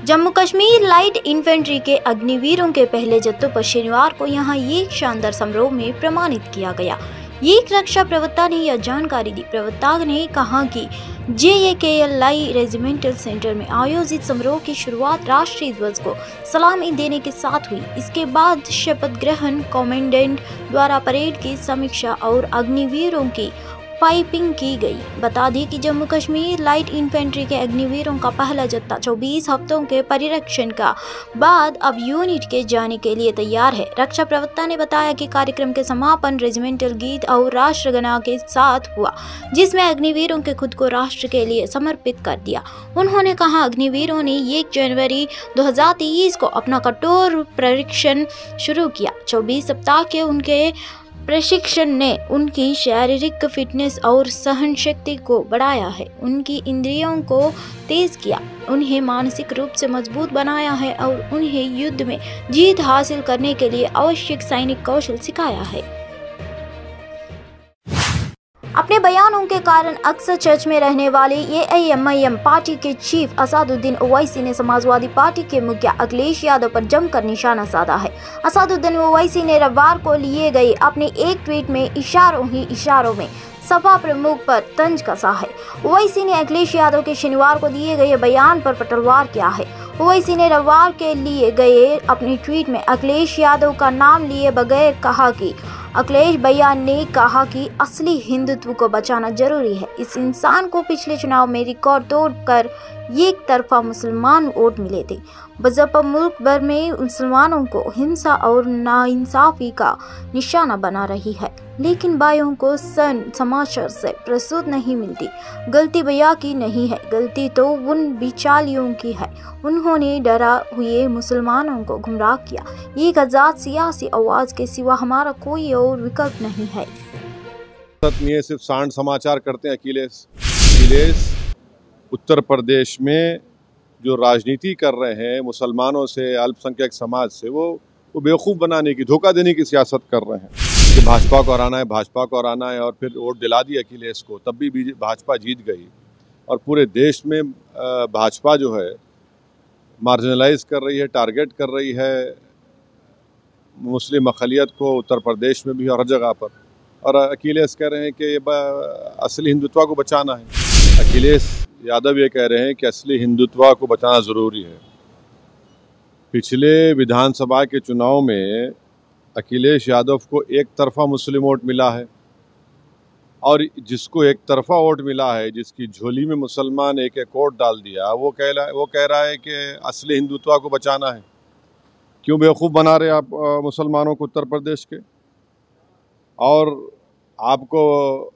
Jammu Kashmir light infantry के अग्निवीरों के पहले जत्थों पर शनिवार को यहां एक शानदार समारोह में प्रमाणित किया गया। एक रक्षा प्रवक्ता ने यह जानकारी दी। प्रवक्ता ने कहा कि JAKLI रेजिमेंटल सेंटर में आयोजित समारोह की शुरुआत राष्ट्रीय ध्वज को सलामी देने के साथ हुई। इसके बाद शपथ ग्रहण, कमांडेंट द्वारा परेड की समीक्षा और अग्निवीरों की पाइपिंग की गई। बता दें कि जम्मू कश्मीर लाइट इन्फेंट्री के अग्निवीरों का पहला जत्था 24 हफ्तों के परिरक्षण का बाद अब यूनिट के जाने के लिए तैयार है। रक्षा प्रवक्ता ने बताया कि कार्यक्रम के समापन रेजिमेंटल गीत और राष्ट्रगान के साथ हुआ, जिसमें अग्निवीरों के खुद को राष्ट्र के लिए समर्पित कर दिया। उन्होंने कहा, अग्निवीरों ने 1 जनवरी 2023 को अपना कठोर प्रशिक्षण शुरू किया। 24 सप्ताह के उनके प्रशिक्षण ने उनकी शारीरिक फिटनेस और सहन शक्ति को बढ़ाया है, उनकी इंद्रियों को तेज किया, उन्हें मानसिक रूप से मजबूत बनाया है और उन्हें युद्ध में जीत हासिल करने के लिए आवश्यक सैनिक कौशल सिखाया है। अपने बयानों के कारण अक्सर चर्च में रहने वाले AIMIM पार्टी के चीफ असदुद्दीन ओवैसी ने समाजवादी पार्टी के मुखिया अखिलेश यादव पर जमकर निशाना साधा है। असदुद्दीन ओवैसी ने रविवार को लिए गए अपने एक ट्वीट में इशारों में सपा प्रमुख पर तंज कसा है। ओवैसी ने अखिलेश यादव के शनिवार को दिए गए बयान पर पलटवार किया है। ओवैसी ने रविवार के लिए गए अपने ट्वीट में अखिलेश यादव का नाम लिए बगैर कहा कि अखिलेश बयान ने कहा कि असली हिंदुत्व को बचाना जरूरी है। इस इंसान को पिछले चुनाव में रिकॉर्ड तोड़कर एक तरफा मुसलमान वोट मिले थे। बसपा मुल्क भर में मुसलमानों को हिंसा और नाइंसाफी का निशाना बना रही है, लेकिन भाइयों को समाचार से प्रसूत नहीं मिलती। गलती भैया की नहीं है, गलती तो उन बिचालियों की है। उन्होंने डरा हुए मुसलमानों को गुमराह किया। एक आजाद सियासी आवाज के सिवा हमारा कोई और विकल्प नहीं है। ये सिर्फ सांड समाचार करते हैं। अखिलेश उत्तर प्रदेश में जो राजनीति कर रहे हैं मुसलमानों से, अल्पसंख्यक समाज से, वो बेवकूफ़ बनाने की, धोखा देने की सियासत कर रहे हैं कि भाजपा को हराना है, भाजपा को हराना है, और फिर वोट दिला दिया अखिलेश को। तब भी भाजपा जीत गई और पूरे देश में भाजपा जो है मार्जिनलाइज कर रही है, टारगेट कर रही है मुस्लिम अक़लियत को उत्तर प्रदेश में भी और हर जगह पर। और अखिलेश कह रहे हैं कि ये असली हिंदुत्व को बचाना है। अखिलेश यादव ये कह रहे हैं कि असली हिंदुत्व को बचाना ज़रूरी है। पिछले विधानसभा के चुनाव में अखिलेश यादव को एक तरफा मुस्लिम वोट मिला है, और जिसको एक तरफा वोट मिला है, जिसकी झोली में मुसलमान एक वोट डाल दिया, वो कह रहा है कि असली हिंदुत्व को बचाना है। क्यों बेवकूफ़ बना रहे आप मुसलमानों को उत्तर प्रदेश के? और आपको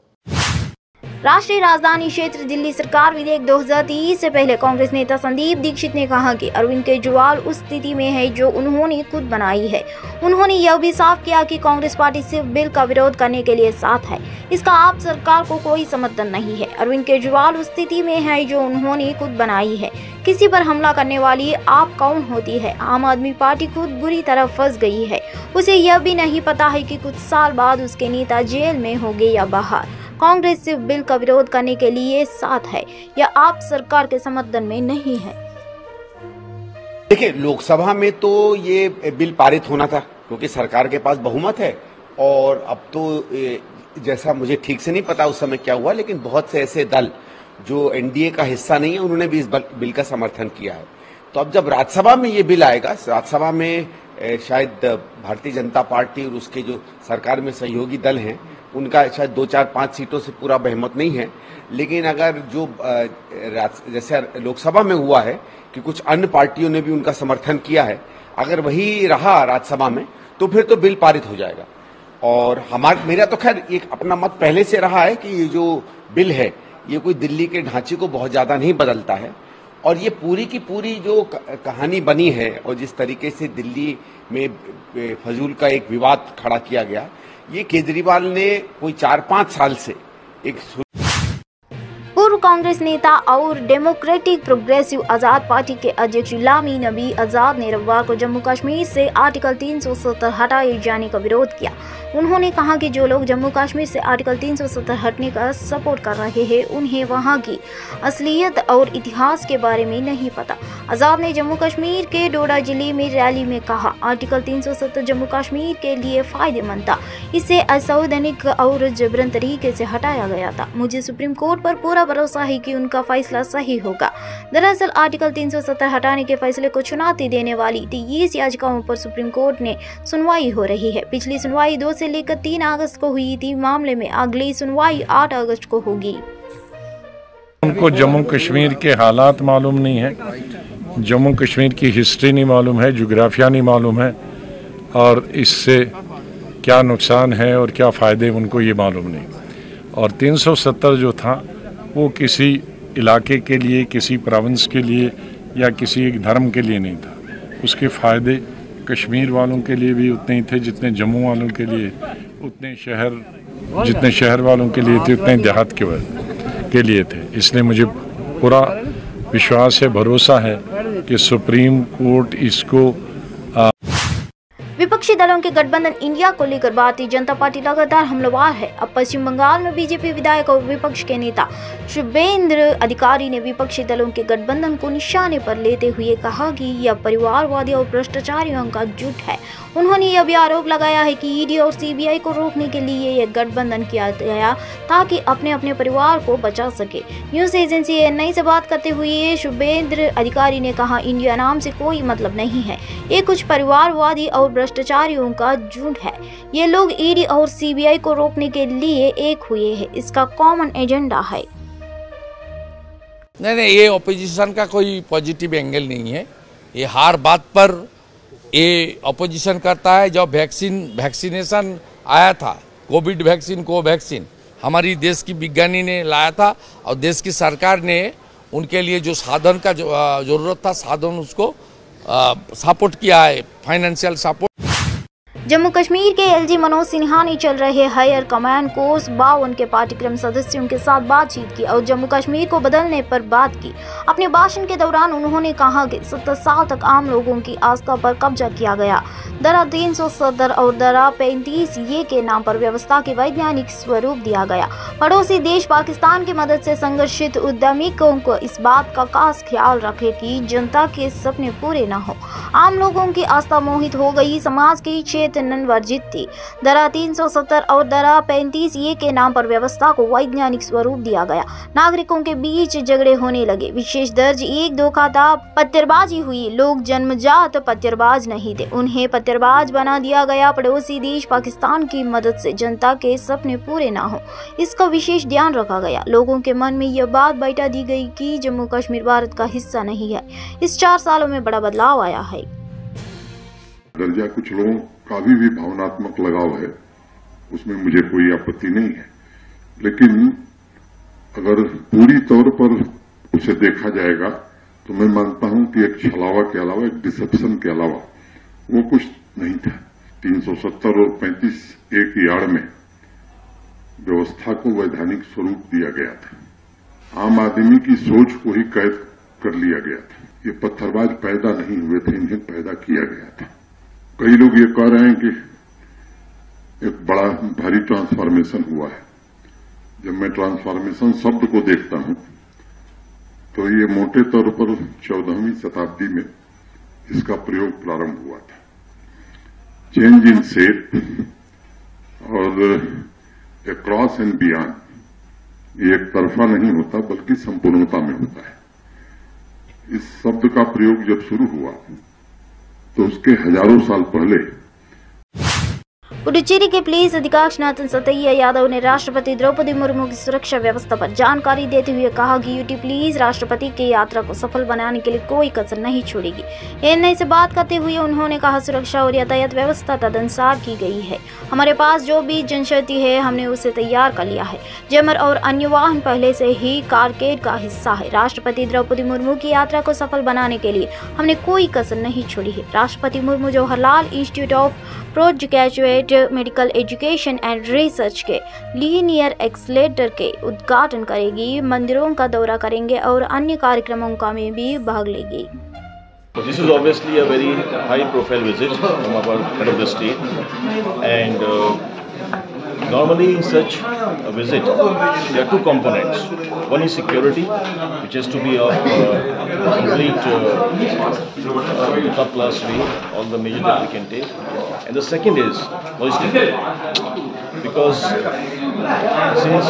राष्ट्रीय राजधानी क्षेत्र दिल्ली सरकार विधेयक 2023 से पहले कांग्रेस नेता संदीप दीक्षित ने कहा कि अरविंद केजरीवाल उस स्थिति में है जो उन्होंने खुद बनाई है। उन्होंने यह भी साफ किया कि कांग्रेस पार्टी सिर्फ बिल का विरोध करने के लिए साथ है, इसका आप सरकार को कोई समर्थन नहीं है। अरविंद केजरीवाल उस स्थिति में है जो उन्होंने खुद बनाई है। किसी पर हमला करने वाली आप कौन होती है? आम आदमी पार्टी खुद बुरी तरह फंस गई है। उसे यह भी नहीं पता है कि कुछ साल बाद उसके नेता जेल में होंगे या बाहर। कांग्रेस सिर्फ बिल का विरोध करने के लिए साथ है या आप सरकार के समर्थन में नहीं है। देखिए, लोकसभा में तो ये बिल पारित होना था क्योंकि सरकार के पास बहुमत है, और अब तो जैसा मुझे ठीक से नहीं पता उस समय क्या हुआ, लेकिन बहुत से ऐसे दल जो एनडीए का हिस्सा नहीं है उन्होंने भी इस बिल का समर्थन किया है। तो अब जब राज्यसभा में ये बिल आएगा, राज्यसभा में शायद भारतीय जनता पार्टी और उसके जो सरकार में सहयोगी दल हैं उनका शायद 2, 4, 5 सीटों से पूरा बहुमत नहीं है, लेकिन अगर जो जैसे लोकसभा में हुआ है कि कुछ अन्य पार्टियों ने भी उनका समर्थन किया है, अगर वही रहा राज्यसभा में तो फिर तो बिल पारित हो जाएगा। और मेरा तो खैर एक अपना मत पहले से रहा है कि ये जो बिल है ये कोई दिल्ली के ढांचे को बहुत ज्यादा नहीं बदलता है, और ये पूरी की पूरी जो कहानी बनी है और जिस तरीके से दिल्ली में फजूल का एक विवाद खड़ा किया गया, ये केजरीवाल ने कोई 4-5 साल से एक पूर्व कांग्रेस नेता और डेमोक्रेटिक प्रोग्रेसिव आज़ाद पार्टी के अध्यक्ष गुलाम नबी आज़ाद ने रविवार को जम्मू कश्मीर से आर्टिकल 370 हटाए जाने का विरोध किया। उन्होंने कहा कि जो लोग जम्मू कश्मीर से आर्टिकल 370 हटने का सपोर्ट कर रहे हैं उन्हें वहां की असलियत और इतिहास के बारे में नहीं पता। आज़ाद ने जम्मू कश्मीर के डोडा जिले में रैली में कहा, आर्टिकल 370 जम्मू कश्मीर के लिए फायदेमंद था। इसे असंवैधानिक और जबरन तरीके से हटाया गया था। मुझे सुप्रीम कोर्ट पर पूरा भरोसा है कि उनका फैसला सही होगा। दरअसल आर्टिकल 370 हटाने के फैसले को चुनौती देने वाली 23 याचिकाओं पर सुप्रीम कोर्ट ने सुनवाई हो रही है। पिछली सुनवाई 2 से लेकर 3 अगस्त को हुई थी। मामले में अगली सुनवाई 8 अगस्त को होगी। उनको जम्मू कश्मीर के हालात मालूम नहीं है, जम्मू कश्मीर की हिस्ट्री नहीं मालूम है, जोग्राफिया नहीं मालूम है और इससे क्या नुकसान है और क्या फ़ायदे उनको ये मालूम नहीं। और 370 जो था वो किसी इलाके के लिए, किसी प्रोविंस के लिए या किसी एक धर्म के लिए नहीं था। उसके फ़ायदे कश्मीर वालों के लिए भी उतने ही थे जितने जम्मू वालों के लिए, जितने शहर वालों के लिए थे उतने देहात के लिए थे। इसलिए मुझे पूरा विश्वास है, भरोसा है कि सुप्रीम कोर्ट इसको विपक्षी दलों के गठबंधन इंडिया को लेकर भारतीय जनता पार्टी लगातार हमलावर है। अब पश्चिम बंगाल में बीजेपी विधायक और विपक्ष के नेता शुभेंद्र अधिकारी ने विपक्षी दलों के गठबंधन को निशाने पर लेते हुए कहा कि यह परिवारवादी और भ्रष्टाचारियों का जुट है। उन्होंने यह भी आरोप लगाया है कि ईडी और सीबीआई को रोकने के लिए यह गठबंधन किया गया ताकि अपने अपने परिवार को बचा सके। न्यूज एजेंसी एएनआई से बात करते हुए शुभेंद्र अधिकारी ने कहा, इंडिया नाम से कोई मतलब नहीं है, ये कुछ परिवारवादी और भ्रष्टाचारियों का झुंड है। ये लोग ईडी और सीबीआई को रोकने के लिए एक हुए हैं, इसका कॉमन एजेंडा है। नहीं, ये ऑपोजिशन का कोई पॉजिटिव एंगल नहीं है। ये हर बात पर ये ऑपोजिशन करता है। जब वैक्सीनेशन आया था, कोविड वैक्सीन, कोवैक्सीन हमारी देश की विज्ञानी ने लाया था और देश की सरकार ने उनके लिए जो साधन का जरूरत था, साधन उसको सपोर्ट किया है, फाइनेंशियल सपोर्ट। जम्मू कश्मीर के एलजी मनोज सिन्हा ने चल रहे हायर कमांड कोर्स 52 के पाठ्यक्रम सदस्यों के साथ बातचीत की और जम्मू कश्मीर को बदलने पर बात की। अपने भाषण के दौरान उन्होंने कहा कि 70 साल तक आम लोगों की आस्था पर कब्जा किया गया। धारा 370 और धारा 35 के नाम पर व्यवस्था के वैज्ञानिक स्वरूप दिया गया। पड़ोसी देश पाकिस्तान की मदद से संघर्षित उद्यमियों को इस बात का खास ख्याल रखे कि जनता के सपने पूरे न हो। आम लोगों की आस्था मोहित हो गई, समाज की चेतना वर्जित थी। धारा 370 और धारा 35 के नाम पर व्यवस्था को वैज्ञानिक स्वरूप दिया गया। नागरिकों के बीच झगड़े होने लगे। विशेष दर्ज 1-2 का था, पत्थरबाजी हुई। लोग जन्मजात पत्थरबाज नहीं थे, उन्हें पत्थरबाज बना दिया गया। पड़ोसी देश पाकिस्तान की मदद से जनता के सपने पूरे ना हो, इसका विशेष ध्यान रखा गया। लोगों के मन में यह बात बैठा दी गई कि जम्मू कश्मीर भारत का हिस्सा नहीं है। इस 4 सालों में बड़ा बदलाव आया है। दर्जा कुछ लोगों का भी भावनात्मक लगाव है, उसमें मुझे कोई आपत्ति नहीं है, लेकिन अगर पूरी तौर पर उसे देखा जाएगा तो मैं मानता हूं कि एक छलावा के अलावा, एक डिसेप्शन के अलावा वो कुछ नहीं था। 370 और 35 की आड़ में व्यवस्था को वैधानिक स्वरूप दिया गया था। आम आदमी की सोच को ही कैद कर लिया गया था। ये पत्थरबाज पैदा नहीं हुए थे, इन्हें पैदा किया गया था। कई लोग ये कह रहे हैं कि एक बड़ा भारी ट्रांसफॉर्मेशन हुआ है। जब मैं ट्रांसफॉर्मेशन शब्द को देखता हूं तो ये मोटे तौर पर 14वीं शताब्दी में इसका प्रयोग प्रारंभ हुआ था। चेंज इन शेप और अक्रॉस एंड बियॉन्ड ये एक तरफा नहीं होता बल्कि संपूर्णता में होता है। इस शब्द का प्रयोग जब शुरू हुआ तो उसके हजारों साल पहले पुडुचेरी के पुलिस अधीक्षक नाथन सतैया यादव ने राष्ट्रपति द्रौपदी मुर्मू की सुरक्षा व्यवस्था पर जानकारी देते हुए कहा कि यूटी पुलिस राष्ट्रपति की यात्रा को सफल बनाने के लिए कोई कसर नहीं छोड़ेगी। एएनआई से बात करते हुए उन्होंने कहा, सुरक्षा और यातायात व्यवस्था तदनुसार की गई है। हमारे पास जो भी जनशक्ति है हमने उसे तैयार कर लिया है। जैमर और अन्य वाहन पहले से ही कारकेड का हिस्सा है। राष्ट्रपति द्रौपदी मुर्मू की यात्रा को सफल बनाने के लिए हमने कोई कसर नहीं छोड़ी है। राष्ट्रपति Murmu Jawaharlal institute of post graduate state medical education and research के लीनियर एक्सलेटर के उद्घाटन करेगी, मंदिरों का दौरा करेंगे और अन्य कार्यक्रमों का में भी भाग लेगी। This is obviously a very high-profile visit from our head of the state, and normally in such a visit there are two components. One is security, which has to be of complete top-class way, all the measures that we can take, and the second is logistics, because since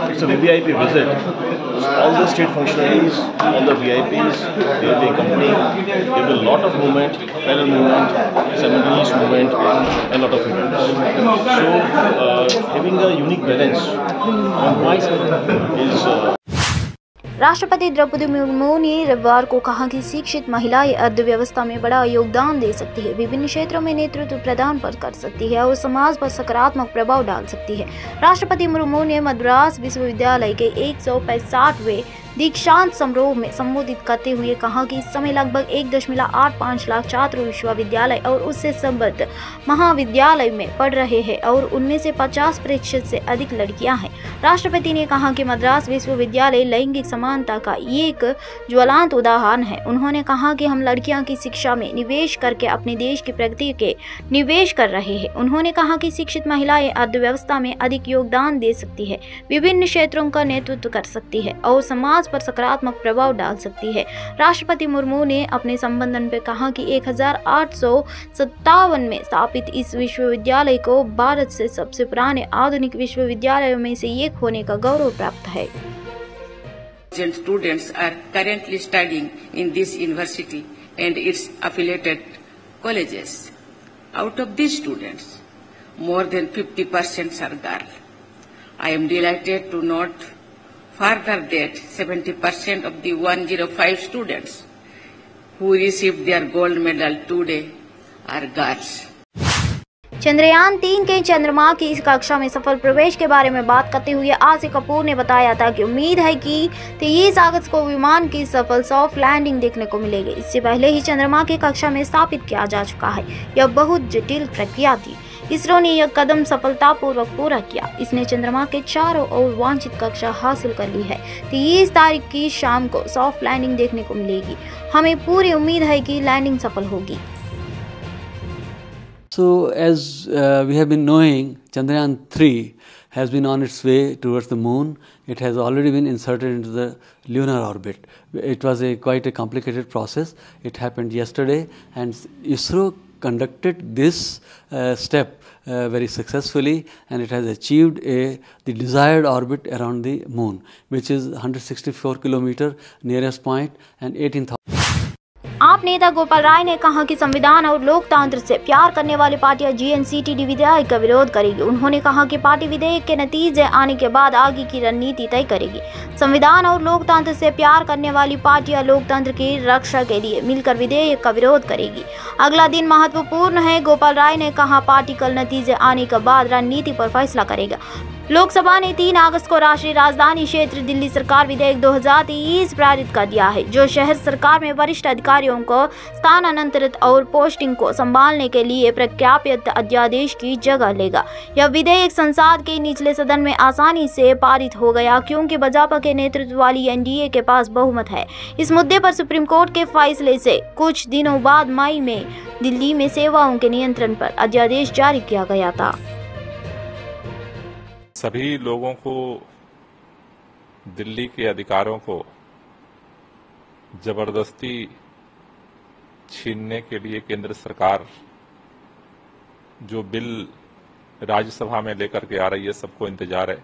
it's a VIP visit, all the state functionaries, all the VIPs, they will be accompanying. There will be a lot of movement, parallel movement, simultaneous movement, and a lot of events. So, having a unique balance on one side is राष्ट्रपति द्रौपदी मुर्मू ने रविवार को कहा कि शिक्षित महिलाएं अर्थव्यवस्था में बड़ा योगदान दे सकती है, विभिन्न क्षेत्रों में नेतृत्व प्रदान कर सकती है और समाज पर सकारात्मक प्रभाव डाल सकती है। राष्ट्रपति मुर्मू ने मद्रास विश्वविद्यालय के 165वें दीक्षांत समारोह में संबोधित करते हुए कहा कि इस समय लगभग 1.85 लाख छात्र विश्वविद्यालय और उससे संबद्ध महाविद्यालय में पढ़ रहे हैं और उनमें से 50% से अधिक लड़कियां हैं। राष्ट्रपति ने कहा कि मद्रास विश्वविद्यालय लैंगिक समानता का एक ज्वलंत उदाहरण है। उन्होंने कहा कि हम लड़कियों की शिक्षा में निवेश करके अपने देश की प्रगति के निवेश कर रहे हैं। उन्होंने कहा कि शिक्षित महिलाएं अर्थव्यवस्था में अधिक योगदान दे सकती है, विभिन्न क्षेत्रों का नेतृत्व कर सकती है और समाज पर सकारात्मक प्रभाव डाल सकती है। राष्ट्रपति मुर्मू ने अपने संबोधन में कहा कि 1857 में स्थापित इस विश्वविद्यालय को भारत से सबसे पुराने आधुनिक विश्वविद्यालयों में से एक होने का गौरव प्राप्त है। Students are currently studying in this university and its affiliated colleges. Out of these students, more than 50% are girls. I am delighted to note further that 70% of the 105 students who received their gold medal today are girls. Chandrayaan 3 के चंद्रमा की इस कक्षा में सफल प्रवेश के बारे में बात करते हुए आसिफ कपूर ने बताया था कि उम्मीद है कि 23 अगस्त को विमान की सफल सॉफ्ट लैंडिंग देखने को मिलेगी। इससे पहले ही चंद्रमा की कक्षा में स्थापित किया जा चुका है। यह बहुत जटिल प्रक्रिया थी। इसरो ने यह कदम सफलतापूर्वक पूरा किया। इसने चंद्रमा के चारों ओर वांछित कक्षा हासिल कर ली है। 23 तारीख की शाम को सॉफ्ट लैंडिंग देखने को मिलेगी। हमें पूरी उम्मीद है कि लैंडिंग सफल होगी। So as we have been knowing, Chandrayaan 3 has been on its way towards the moon. It has already been inserted into the lunar orbit. It was quite a complicated process. It happened yesterday, and ISRO conducted this step very successfully, and it has achieved the desired orbit around the moon, which is 164 kilometer nearest point and 18,000. आप नेता गोपाल राय ने कहा कि संविधान और लोकतंत्र से प्यार करने वाली पार्टियां GNCTD विधेयक का विरोध करेगी। उन्होंने कहा कि पार्टी विधेयक के नतीजे आने के बाद आगे की रणनीति तय करेगी। संविधान और लोकतंत्र से प्यार करने वाली पार्टियां लोकतंत्र की रक्षा के लिए मिलकर विधेयक का विरोध करेगी। अगला दिन महत्वपूर्ण है, गोपाल राय ने कहा। पार्टी कल नतीजे आने के बाद रणनीति पर फैसला करेगा। लोकसभा ने 3 अगस्त को राष्ट्रीय राजधानी क्षेत्र दिल्ली सरकार विधेयक 2023 पारित कर दिया है, जो शहर सरकार में वरिष्ठ अधिकारियों को स्थानांतरित और पोस्टिंग को संभालने के लिए प्रख्यापित अध्यादेश की जगह लेगा। यह विधेयक संसद के निचले सदन में आसानी से पारित हो गया, क्योंकि भाजपा के नेतृत्व वाली NDA के पास बहुमत है। इस मुद्दे पर सुप्रीम कोर्ट के फैसले से कुछ दिनों बाद मई में दिल्ली में सेवाओं के नियंत्रण पर अध्यादेश जारी किया गया था। सभी लोगों को, दिल्ली के अधिकारों को जबरदस्ती छीनने के लिए केंद्र सरकार जो बिल राज्यसभा में लेकर के आ रही है, सबको इंतजार है।